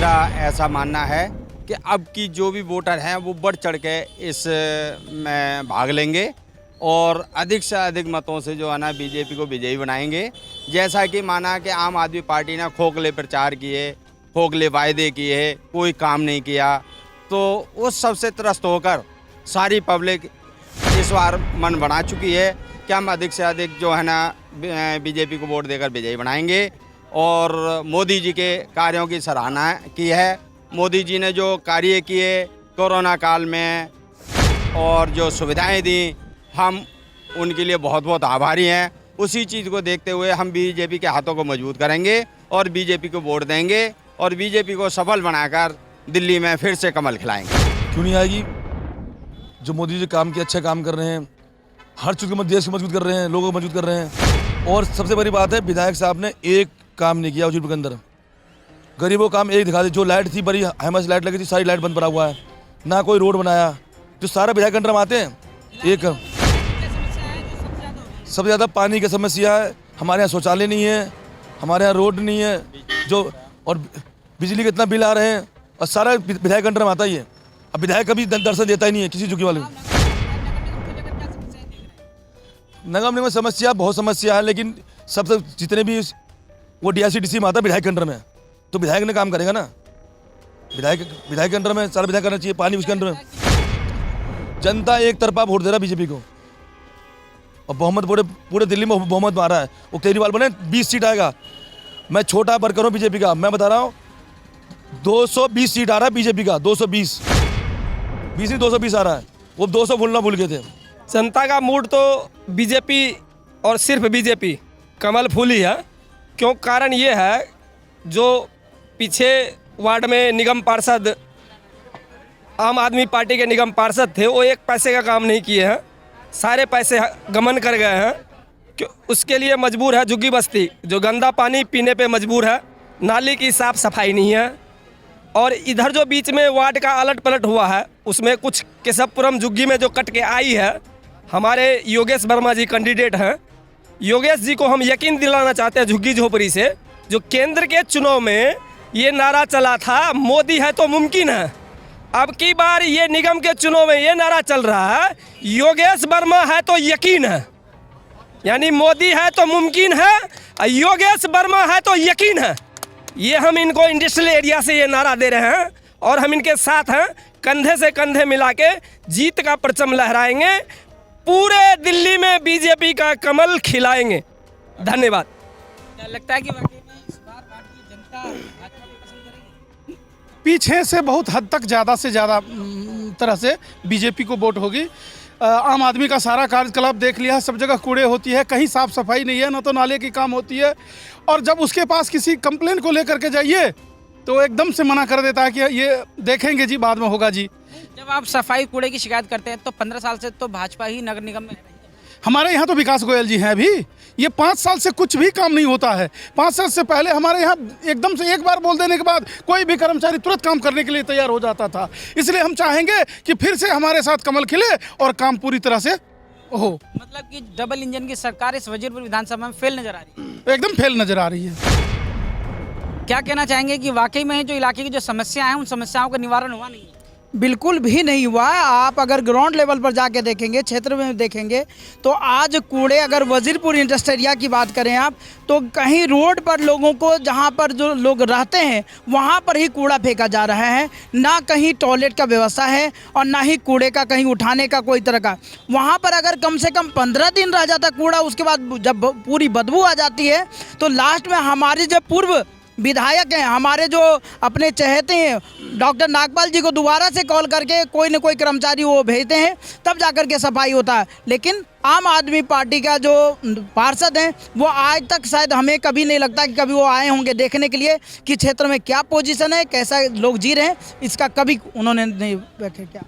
मेरा ऐसा मानना है कि अब की जो भी वोटर हैं वो बढ़ चढ़ के इस में भाग लेंगे और अधिक से अधिक मतों से जो है ना बीजेपी को विजयी बनाएंगे। जैसा कि माना कि आम आदमी पार्टी ने खोखले प्रचार किए, खोखले वायदे किए, कोई काम नहीं किया, तो उस सबसे त्रस्त होकर सारी पब्लिक इस बार मन बना चुकी है कि हम अधिक से अधिक जो है ना बीजेपी को वोट देकर विजयी बनाएंगे। और मोदी जी के कार्यों की सराहना की है। मोदी जी ने जो कार्य किए कोरोना काल में और जो सुविधाएं दी, हम उनके लिए बहुत बहुत आभारी हैं। उसी चीज़ को देखते हुए हम बीजेपी के हाथों को मजबूत करेंगे और बीजेपी को वोट देंगे और बीजेपी को सफल बनाकर दिल्ली में फिर से कमल खिलाएंगे। क्यों नहीं आएगी? जो मोदी जी काम के अच्छे काम कर रहे हैं, हर चीज़ को देश को मजबूत कर रहे हैं, लोगों को मजबूत कर रहे हैं। और सबसे बड़ी बात है, विधायक साहब ने एक काम नहीं किया उजिरपुर के अंदर। गरीबों काम एक दिखा दी। जो लाइट थी, बड़ी हेमस लाइट लगी थी, सारी लाइट बंद पड़ा हुआ है। ना कोई रोड बनाया। जो सारे विधायक अंडर में आते हैं, एक सबसे ज़्यादा पानी की समस्या है। हमारे यहाँ शौचालय नहीं है, हमारे यहाँ रोड नहीं है, जो और बिजली के इतना बिल आ रहे हैं और सारा विधायक अंडर में आता ही है। अब विधायक कभी दर्शन देता ही नहीं है किसी झुकी वाले को। नगर निगम में समस्या बहुत समस्या है, लेकिन सबसे जितने भी वो DRCDC में आता है विधायक के अंडर में, तो विधायक ने काम करेगा ना। विधायक के अंडर में सारा विधायक करना चाहिए। पानी उसके अंडर में। जनता एक तरफा वोट दे रहा है बीजेपी को और बहुमत पूरे दिल्ली में बहुमत में आ रहा है। वो केजरीवाल बने 20 सीट आएगा। मैं छोटा वर्कर हूँ बीजेपी का, मैं बता रहा हूँ 220 सीट आ रहा है बीजेपी का। 220 नहीं 220 आ रहा है। वो 200 बोलना भूल गए थे। जनता का मूड तो बीजेपी और सिर्फ बीजेपी कमल फूल ही है। क्यों? कारण ये है, जो पीछे वार्ड में निगम पार्षद आम आदमी पार्टी के निगम पार्षद थे, वो एक पैसे का काम नहीं किए हैं। सारे पैसे गमन कर गए हैं। क्यों? उसके लिए मजबूर है झुग्गी बस्ती, जो गंदा पानी पीने पे मजबूर है। नाली की साफ सफाई नहीं है। और इधर जो बीच में वार्ड का अलट पलट हुआ है, उसमें कुछ केशवपुरम झुग्गी में जो कट के आई है, हमारे योगेश वर्मा जी कैंडिडेट हैं। योगेश जी को हम यकीन दिलाना चाहते हैं झुग्गी झोपड़ी से, जो केंद्र के चुनाव में ये नारा चला था, मोदी है तो मुमकिन है। अब की बार ये निगम के चुनाव में ये नारा चल रहा है, योगेश वर्मा है तो यकीन है। यानी मोदी है तो मुमकिन है, योगेश वर्मा है तो यकीन है। ये हम इनको इंडस्ट्रियल एरिया से ये नारा दे रहे हैं और हम इनके साथ हैं। कंधे से कंधे मिला के जीत का परचम लहराएंगे। पूरे दिल्ली में बीजेपी का कमल खिलाएंगे। धन्यवाद। क्या लगता है कि वाकई में इस बार भारतीय जनता भाजपा को पसंद करेगी? पीछे से बहुत हद तक ज़्यादा से ज़्यादा तरह से बीजेपी को वोट होगी। आम आदमी का सारा कार्यकलाप देख लिया है। सब जगह कूड़े होती है, कहीं साफ़ सफाई नहीं है, ना तो नाले की काम होती है। और जब उसके पास किसी कंप्लेन को लेकर के जाइए तो एकदम से मना कर देता है कि ये देखेंगे जी, बाद में होगा जी। जब आप सफाई कूड़े की शिकायत करते हैं तो 15 साल से तो भाजपा ही नगर निगम में रही है। हमारे यहाँ तो विकास गोयल जी हैं अभी। ये 5 साल से कुछ भी काम नहीं होता है। 5 साल से पहले हमारे यहाँ एकदम से एक बार बोल देने के बाद कोई भी कर्मचारी तुरंत काम करने के लिए तैयार हो जाता था। इसलिए हम चाहेंगे कि फिर से हमारे साथ कमल खिले और काम पूरी तरह से हो। मतलब कि डबल इंजन की सरकार इस वजीरपुर विधानसभा में फेल नजर आ रही है। एकदम फेल नजर आ रही है। क्या कहना चाहेंगे कि वाकई में जो इलाके की जो समस्याएं हैं, उन समस्याओं का निवारण हुआ नहीं है? बिल्कुल भी नहीं हुआ। आप अगर ग्राउंड लेवल पर जाके देखेंगे, क्षेत्र में देखेंगे, तो आज कूड़े, अगर वजीरपुर इंडस्ट्रियल एरिया की बात करें आप, तो कहीं रोड पर लोगों को, जहां पर जो लोग रहते हैं वहां पर ही कूड़ा फेंका जा रहा है। ना कहीं टॉयलेट का व्यवस्था है और ना ही कूड़े का कहीं उठाने का कोई तरह का। वहां पर अगर कम से कम 15 दिन रह जाता कूड़ा, उसके बाद जब पूरी बदबू आ जाती है, तो लास्ट में हमारे जो पूर्व विधायक हैं, हमारे जो अपने चहेते हैं डॉक्टर नागपाल जी को दोबारा से कॉल करके कोई न कोई कर्मचारी वो भेजते हैं, तब जाकर के सफाई होता है। लेकिन आम आदमी पार्टी का जो पार्षद हैं, वो आज तक शायद हमें कभी नहीं लगता कि कभी वो आए होंगे देखने के लिए कि क्षेत्र में क्या पोजीशन है, कैसा लोग जी रहे हैं, इसका कभी उन्होंने नहीं किया।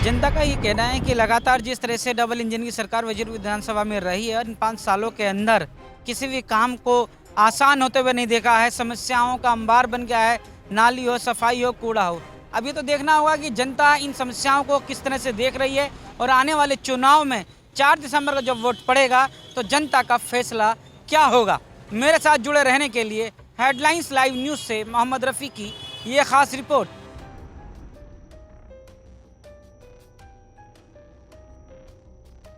जनता का ये कहना है कि लगातार जिस तरह से डबल इंजन की सरकार वजीरपुर विधानसभा में रही है, इन 5 सालों के अंदर किसी भी काम को आसान होते हुए नहीं देखा है। समस्याओं का अंबार बन गया है। नाली हो, सफाई हो, कूड़ा हो। अब ये तो देखना होगा कि जनता इन समस्याओं को किस तरह से देख रही है और आने वाले चुनाव में 4 दिसंबर को जब वोट पड़ेगा तो जनता का फैसला क्या होगा। मेरे साथ जुड़े रहने के लिए हेडलाइंस लाइव न्यूज़ से मोहम्मद रफ़ी की ये खास रिपोर्ट